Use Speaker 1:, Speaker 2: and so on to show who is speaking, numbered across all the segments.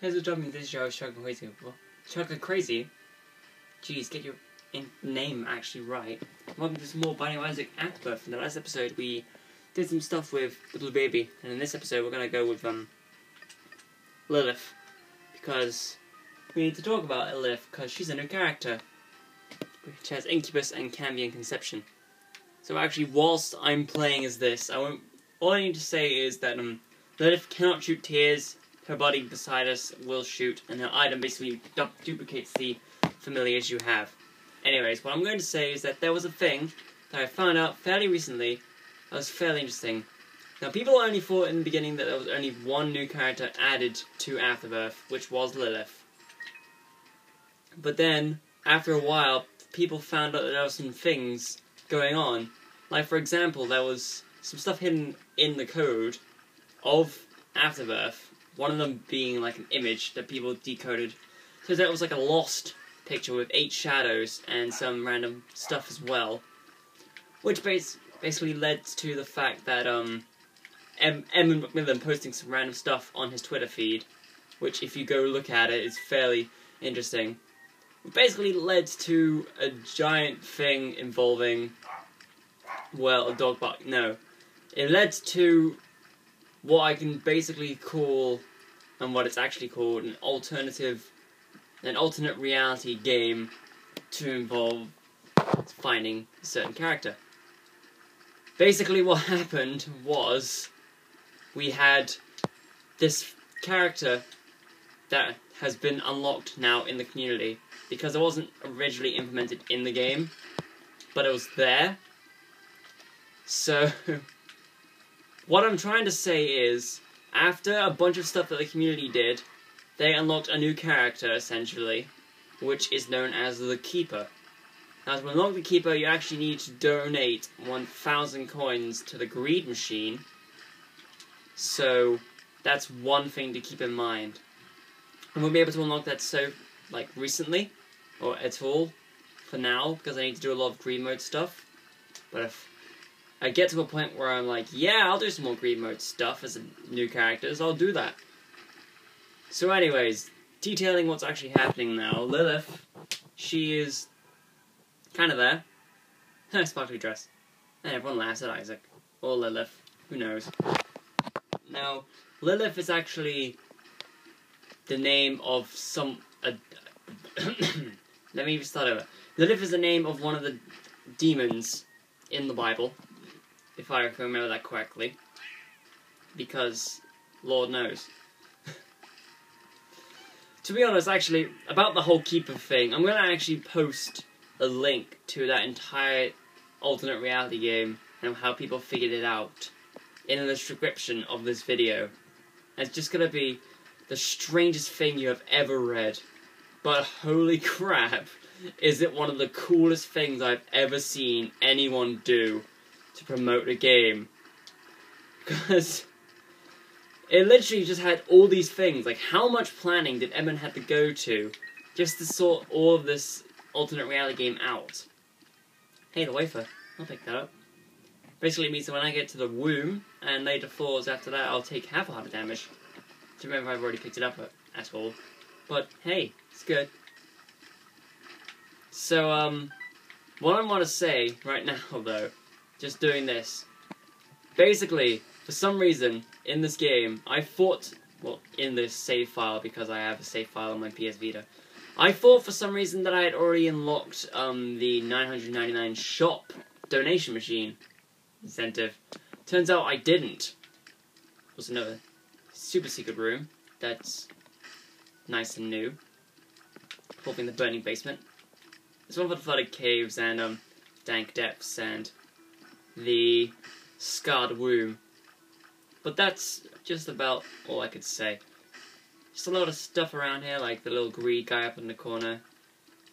Speaker 1: Here's a job in this show, Chocolate Crazy. Chocolate Crazy? Jeez, get your name actually right. Welcome to some more Binding of Isaac Afterbirth. In the last episode, we did some stuff with the blue baby, and in this episode, we're gonna go with Lilith, because we need to talk about Lilith, because she's a new character, which has incubus and can be in conception. So actually, whilst I'm playing as this, all I need to say is that Lilith cannot shoot tears. Her body beside us will shoot, and her item basically duplicates the familiars you have. Anyways, what I'm going to say is that there was a thing that I found out fairly recently that was fairly interesting. Now, people only thought in the beginning that there was only one new character added to Afterbirth, which was Lilith. But then, after a while, people found out that there were some things going on. Like, for example, there was some stuff hidden in the code of Afterbirth. One of them being like an image that people decoded. So that was like a lost picture with 8 shadows and some random stuff as well. Which basically led to the fact that Edmund Macmillan posting some random stuff on his Twitter feed, which if you go look at it, is fairly interesting. It basically led to a giant thing involving, well, a dog bark. No. It led to what I can basically call, and what it's actually called, an alternate reality game to involve finding a certain character. Basically what happened was, we had this character that has been unlocked now in the community, because it wasn't originally implemented in the game, but it was there. So what I'm trying to say is, after a bunch of stuff that the community did, they unlocked a new character, essentially, which is known as the Keeper. Now, to unlock the Keeper, you actually need to donate 1,000 coins to the greed machine. So, that's one thing to keep in mind. I won't be able to unlock that recently, or at all, for now, because I need to do a lot of greed mode stuff. But if I get to a point where I'm like, yeah, I'll do some more greed mode stuff as new characters, I'll do that. So anyways, detailing what's actually happening now, Lilith, she is kind of there. Sparkly dress. And everyone laughs at Isaac. Or Lilith. Who knows. Now, Lilith is actually the name of some... Let me start over. Lilith is the name of one of the demons in the Bible, if I remember that correctly, because Lord knows. To be honest, actually, about the whole Keeper thing, I'm going to actually post a link to that entire alternate reality game and how people figured it out in the description of this video. And it's just going to be the strangest thing you have ever read. But holy crap, is it one of the coolest things I've ever seen anyone do to promote a game. Because it literally just had all these things. Like, how much planning did Edmund have to go to just to sort all of this alternate reality game out? Hey, the wafer. I'll pick that up. Basically, it means that when I get to the womb and later floors after that, I'll take half a heart of damage. To remember, I've already picked it up at all. But hey, it's good. So, what I want to say right now, though, just doing this. Basically, for some reason, in this game, I thought, well, in this save file, because I have a save file on my PS Vita, I thought for some reason that I had already unlocked the 999 shop donation machine incentive. Turns out I didn't. There's another super secret room that's nice and new, involving the burning basement. There's one for the flooded caves and dank depths and the scarred womb. But that's just about all I could say. Just a lot of stuff around here, like the little greed guy up in the corner,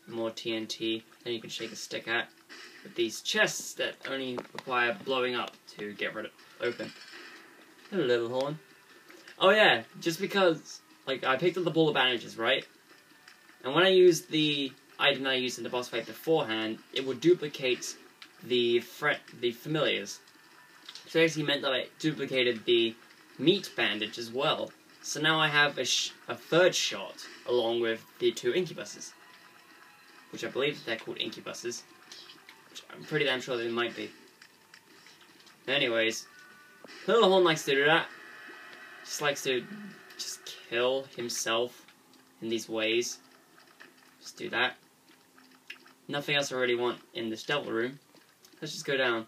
Speaker 1: more TNT, then you can shake a stick at, with these chests that only require blowing up to get rid of open. Hello, little horn. Oh yeah, just because, like, I picked up the ball of bandages, right? And when I used the item that I used in the boss fight beforehand, it would duplicate the familiars. So it actually meant that I duplicated the meat bandage as well. So now I have a third shot, along with the 2 incubuses. Which I believe they're called incubuses. Which I'm pretty damn sure they might be. Anyways, Little Horn likes to do that. Just likes to just kill himself in these ways. Just do that. Nothing else I really want in this devil room. Let's just go down.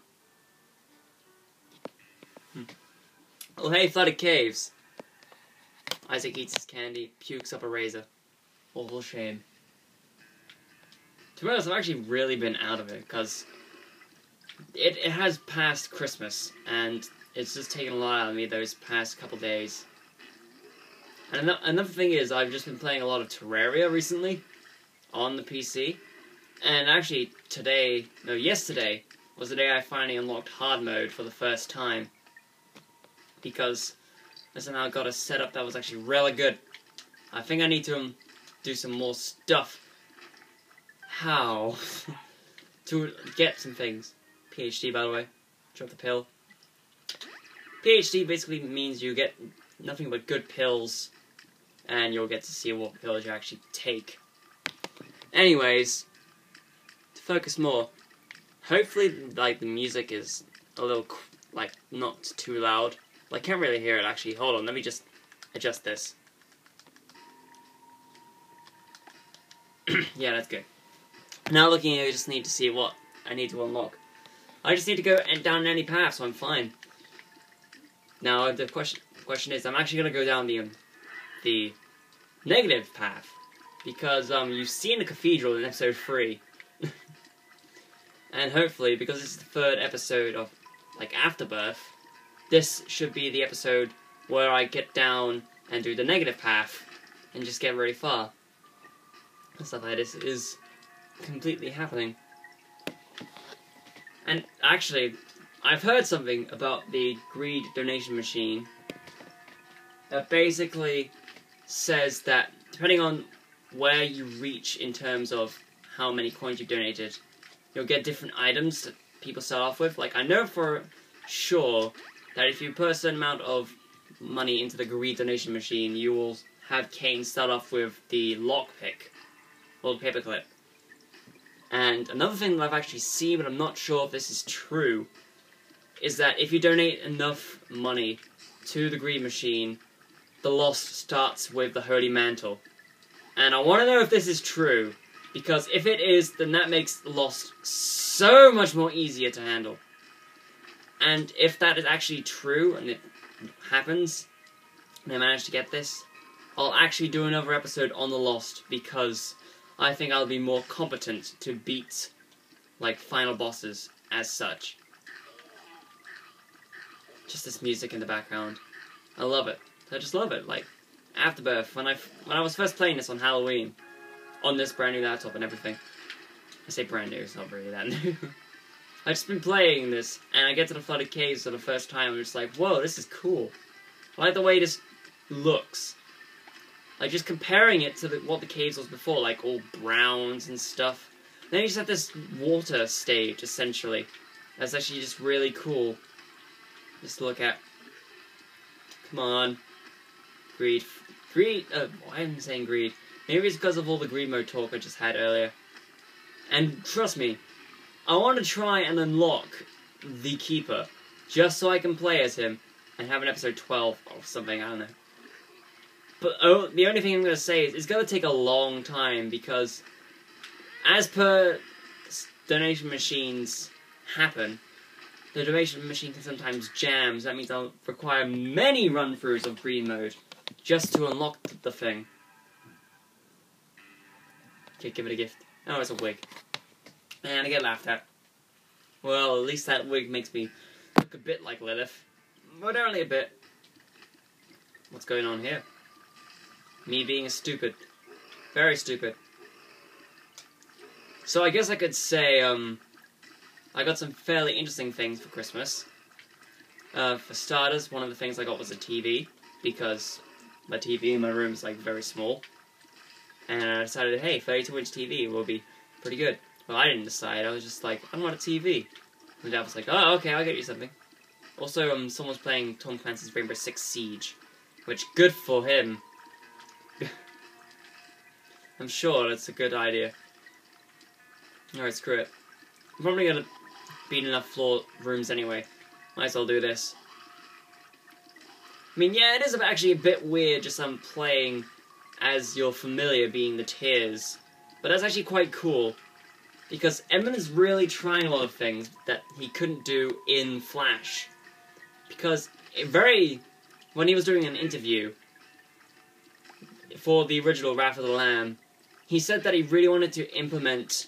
Speaker 1: Oh hey, flooded caves. Isaac eats his candy, pukes up a razor. Awful shame. To be honest, I've actually really been out of it, because it has passed Christmas, and it's just taken a lot out of me those past couple days. And another thing is, I've just been playing a lot of Terraria recently, on the PC. And actually, yesterday, was the day I finally unlocked hard mode for the first time. Because I somehow got a setup that was actually really good. I think I need to do some more stuff. How? To get some things. PhD, by the way. Drop the pill. PhD basically means you get nothing but good pills, and you'll get to see what pills you actually take. Anyways, to focus more, hopefully, like, the music is a little, like, not too loud. Well, I can't really hear it, actually. Hold on, let me just adjust this. Yeah, that's good. Now looking here, I just need to see what I need to unlock. I just need to go down any path, so I'm fine. Now, the question is, I'm actually going to go down the negative path. Because, you've seen the cathedral in episode 3. And hopefully, because this is the 3rd episode of, like, Afterbirth, this should be the episode where I get down and do the negative path and just get really far. And stuff like this is completely happening. And actually, I've heard something about the greed donation machine that basically says that depending on where you reach in terms of how many coins you've donated, you'll get different items that people start off with. Like, I know for sure that if you put a certain amount of money into the greed donation machine, you will have Kane start off with the lockpick, or the paperclip. And another thing that I've actually seen, but I'm not sure if this is true, is that if you donate enough money to the greed machine, the lost starts with the Holy Mantle. And I want to know if this is true, because if it is, then that makes the lost so much more easier to handle. And if that is actually true, and it happens, and I manage to get this, I'll actually do another episode on the Lost, because I think I'll be more competent to beat, like, final bosses as such. Just this music in the background. I love it. I just love it. Like, Afterbirth, when I was first playing this on Halloween, on this brand new laptop and everything. I say brand new, it's not really that new. I've just been playing this, and I get to the flooded caves for the first time, and I'm just like, whoa, this is cool. I like the way this looks. Like, just comparing it to what the caves was before, like, all browns and stuff. Then you just have this water stage, essentially. That's actually just really cool. Just look at. Come on. Greed. Why am I saying greed? Maybe it's because of all the greed mode talk I just had earlier. And trust me, I want to try and unlock the Keeper, just so I can play as him, and have an episode 12 or something, I don't know. But the only thing I'm going to say is, it's going to take a long time, because as per donation machines happen, the donation machine can sometimes jam, so that means I'll require many run-throughs of greed mode, just to unlock the thing. Okay, give it a gift. Oh, it's a wig. And I get laughed at. Well, at least that wig makes me look a bit like Lilith. But only a bit. What's going on here? Me being stupid. Very stupid. So I guess I could say, I got some fairly interesting things for Christmas. For starters, one of the things I got was a TV, because my TV in my room is, like, very small. And I decided, hey, 32-inch TV will be pretty good. Well, I didn't decide. I was just like, I want a TV. And Dad was like, oh, okay, I'll get you something. Also, someone's playing Tom Clancy's Rainbow Six Siege. which, good for him. I'm sure that's a good idea. Alright, screw it. I'm probably gonna beat enough floor rooms anyway. Might as well do this. I mean, yeah, it is actually a bit weird just playing as your familiar being the Tears. But that's actually quite cool. Because Edmund is really trying a lot of things that he couldn't do in Flash. Because when he was doing an interview for the original Wrath of the Lamb, he said that he really wanted to implement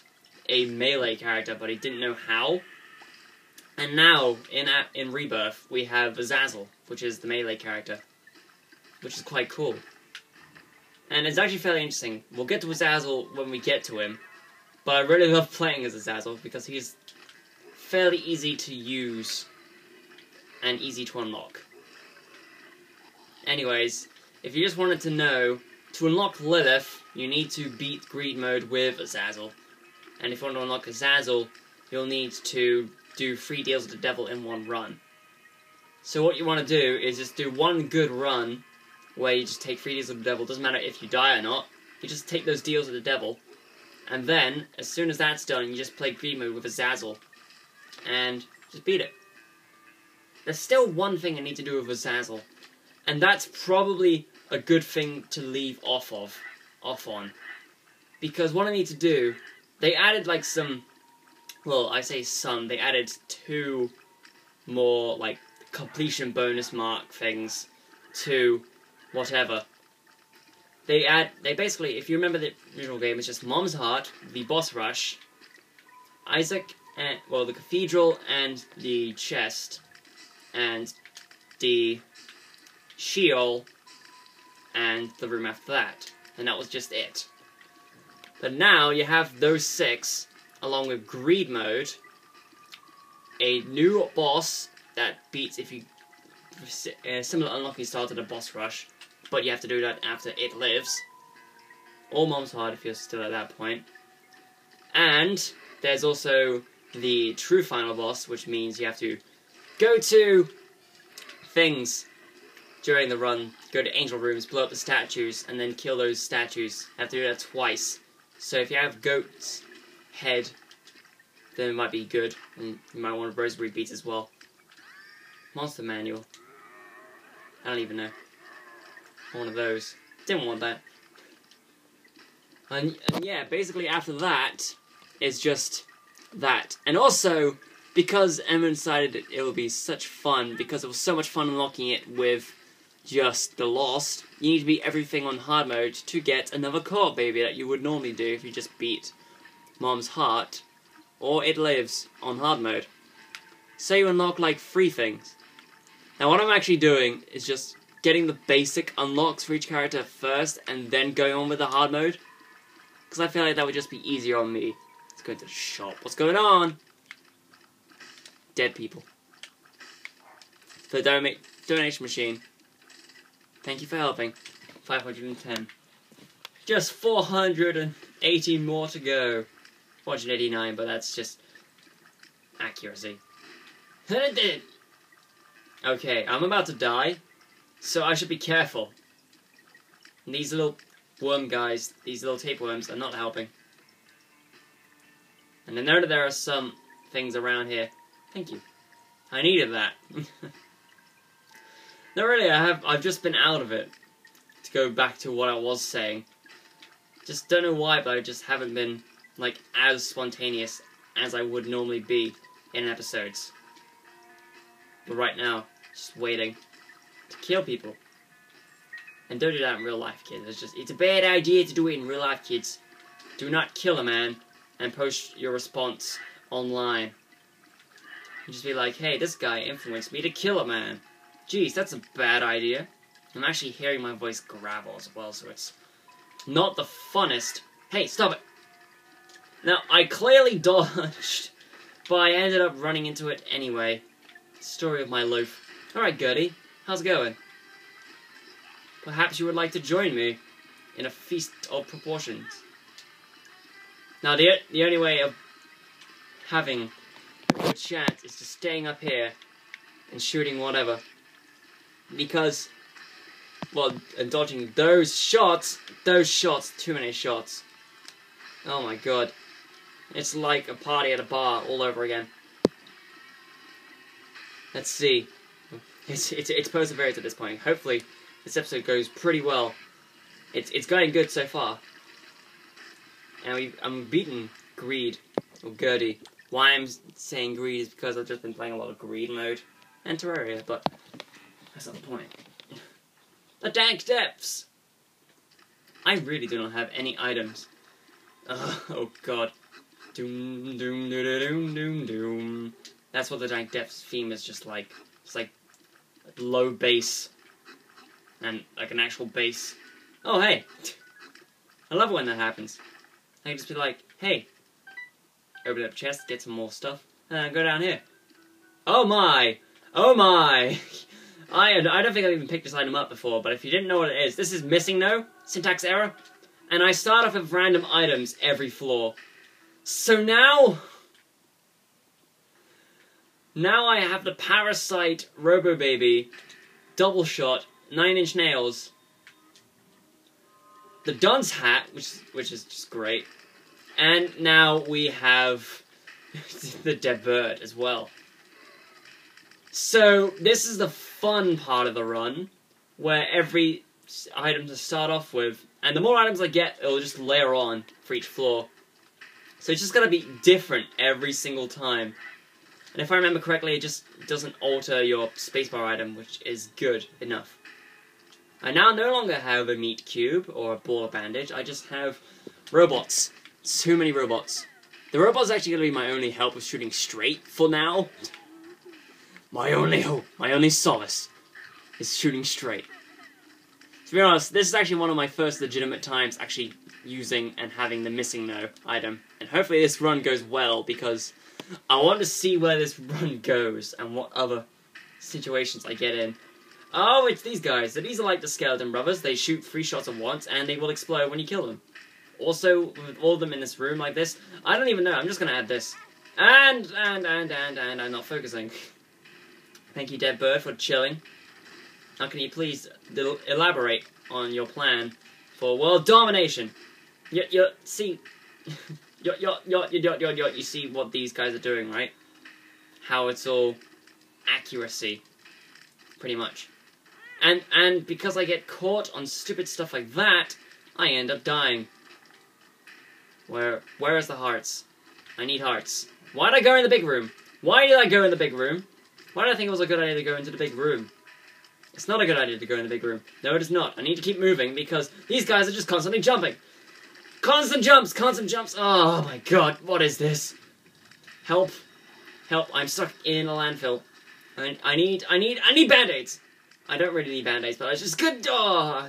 Speaker 1: a melee character, but he didn't know how. And now, in Rebirth, we have Azazel, which is the melee character, which is quite cool. And it's actually fairly interesting. We'll get to Azazel when we get to him, but I really love playing as Azazel because he's fairly easy to use and easy to unlock. Anyways, if you just wanted to know, to unlock Lilith, you need to beat Greed Mode with Azazel. And if you want to unlock Azazel, you'll need to do 3 deals with the devil in one run. So what you want to do is just do one good run, where you just take 3 deals with the devil. Doesn't matter if you die or not, you just take those deals with the devil. And then, as soon as that's done, you just play Greed Mode with Azazel. And just beat it. There's still one thing I need to do with Azazel. And that's probably a good thing to leave off on. Because what I need to do, they added like some, well, I say some, they added 2 more like completion bonus mark things to whatever. They basically, if you remember the original game, it's just Mom's Heart, the boss rush, Isaac, and, well, the cathedral and the chest, and the Sheol, and the room after that. And that was just it. But now you have those 6, along with Greed Mode, a new boss that beats if you similar unlocking style to the boss rush, but you have to do that after it lives, or Mom's Heart if you're still at that point. And there's also the true final boss, which means you have to go to things during the run, go to angel rooms, blow up the statues, and then kill those statues. You have to do that twice. So if you have Goat's head, then it might be good, and you might want a Rosary Beads as well. Monster Manual. I don't even know. One of those. Didn't want that. And yeah, basically after that, it's just that. And also, because Emma decided it would be such fun, because it was so much fun unlocking it with just the Lost, you need to beat everything on hard mode to get another co-op baby that you would normally do if you just beat Mom's Heart, or It Lives on hard mode. So you unlock like 3 things. Now what I'm actually doing is just getting the basic unlocks for each character first, and then going on with the hard mode. Because I feel like that would just be easier on me. Let's go to the shop. What's going on? Dead people. The donation machine. Thank you for helping. 510. Just 480 more to go. 489, but that's just accuracy. Okay, I'm about to die, so I should be careful. And these little worm guys, these little tapeworms, are not helping. And I know that there are some things around here. Thank you. I needed that. No, really, I've just been out of it. To go back to what I was saying. Just don't know why, but I just haven't been, like, as spontaneous as I would normally be in episodes. But right now, just waiting to kill people. And don't do that in real life, kids. It's a bad idea to do it in real life, kids. Do not kill a man and post your response online. You just be like, hey, this guy influenced me to kill a man. Jeez, that's a bad idea. I'm actually hearing my voice gravel as well, so it's not the funnest. Hey, stop it! Now, I clearly dodged, but I ended up running into it anyway. Story of my life. Alright, Gertie, how's it going? Perhaps you would like to join me in a feast of proportions. Now, the only way of having a good chance is just staying up here and shooting whatever. Because well, and dodging those shots. Those shots, too many shots. Oh my god. It's like a party at a bar all over again. Let's see. It's perseverance at this point. Hopefully, this episode goes pretty well. It's going good so far. And I'm beaten Greed, or Gertie. Why I'm saying Greed is because I've just been playing a lot of Greed mode and Terraria, but that's not the point. The dank depths! I really do not have any items. Oh god. Doom, doom, doom, doom, doom, doom. That's what the dank depths theme is just like. It's like low bass and like an actual bass. Oh hey! I love it when that happens. I can just be like, hey, open up chest, get some more stuff, and go down here. Oh my! Oh my! I don't think I've even picked this item up before, but if you didn't know what it is, this is missing no, syntax error, and I start off with random items every floor. So now I have the Parasite Robo Baby, Double Shot, 9-inch nails, the Dunce Hat, which is just great, and now we have the Dead Bird as well. So this is the fun part of the run, where every item to start off with, and the more items I get, it'll just layer on for each floor. So it's just gonna be different every single time. And if I remember correctly, it just doesn't alter your spacebar item, which is good enough. I now no longer have a meat cube or a ball of bandage, I just have robots. Too many robots. The robot's actually going to be my only help with shooting straight for now. My only hope, my only solace, is shooting straight. To be honest, this is actually one of my first legitimate times actually using and having the missing no item. And hopefully this run goes well, because I want to see where this run goes and what other situations I get in. Oh, it's these guys. So these are like the Skeleton Brothers. They shoot 3 shots at once, and they will explode when you kill them. Also, with all of them in this room like this, I don't even know. I'm just going to add this. And I'm not focusing. Thank you, Dead Bird, for chilling. Now, can you please elaborate on your plan for world domination? You see, you see what these guys are doing, right? How it's all accuracy, pretty much. And because I get caught on stupid stuff like that, I end up dying. Where is the hearts? I need hearts. Why did I go in the big room? Why did I go in the big room? Why did I think it was a good idea to go into the big room? It's not a good idea to go in the big room. No, it is not. I need to keep moving because these guys are just constantly jumping. Constant jumps, constant jumps. Oh my god, what is this? Help. Help, I'm stuck in a landfill. I need band-aids. I don't really need band-aids, but I just good. Oh.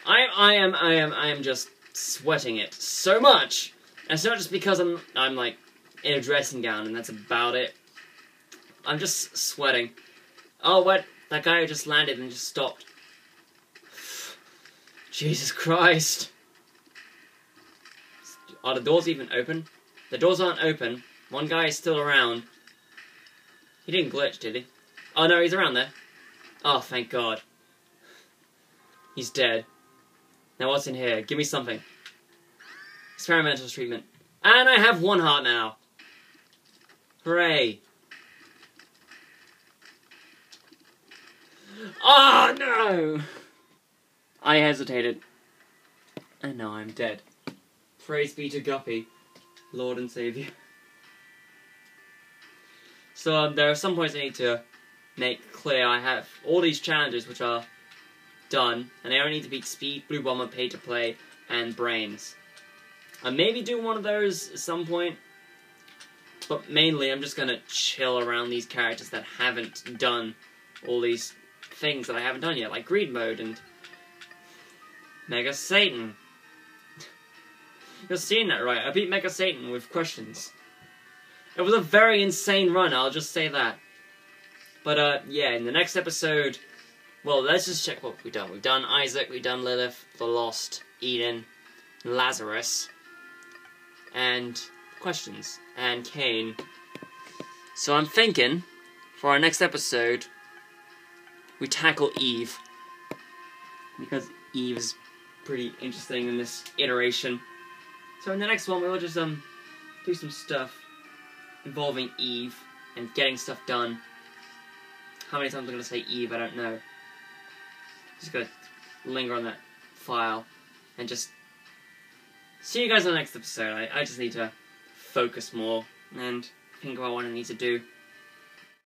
Speaker 1: I am just sweating it so much. And it's not just because I'm like in a dressing gown and that's about it. I'm just sweating. Oh, what? That guy just landed and just stopped. Jesus Christ. Are the doors even open? The doors aren't open. One guy is still around. He didn't glitch, did he? Oh no, he's around there. Oh, thank God. He's dead. Now what's in here? Give me something. Experimental treatment. And I have 1 heart now. Hooray. Oh no! I hesitated. And now I'm dead. Praise be to Guppy, Lord and Saviour. So there are some points I need to make clear. I have all these challenges which are done, and I only need to beat Speed, Blue Bomber, Pay to Play, and Brains. I maybe do one of those at some point, but mainly I'm just gonna chill around these characters that haven't done all these things that I haven't done yet, like Greed Mode and Mega Satan. You're seeing that right, I beat Mega Satan with questions. It was a very insane run, I'll just say that. But, yeah, in the next episode, well, let's just check what we've done. We've done Isaac, we've done Lilith, the Lost, Eden, Lazarus, and questions, and Cain. So I'm thinking, for our next episode, we tackle Eve. Because Eve is pretty interesting in this iteration. So in the next one, we'll just do some stuff involving Eve and getting stuff done. How many times I'm going to say Eve, I don't know. Just going to linger on that file and just see you guys on the next episode. I just need to focus more and think about what I need to do.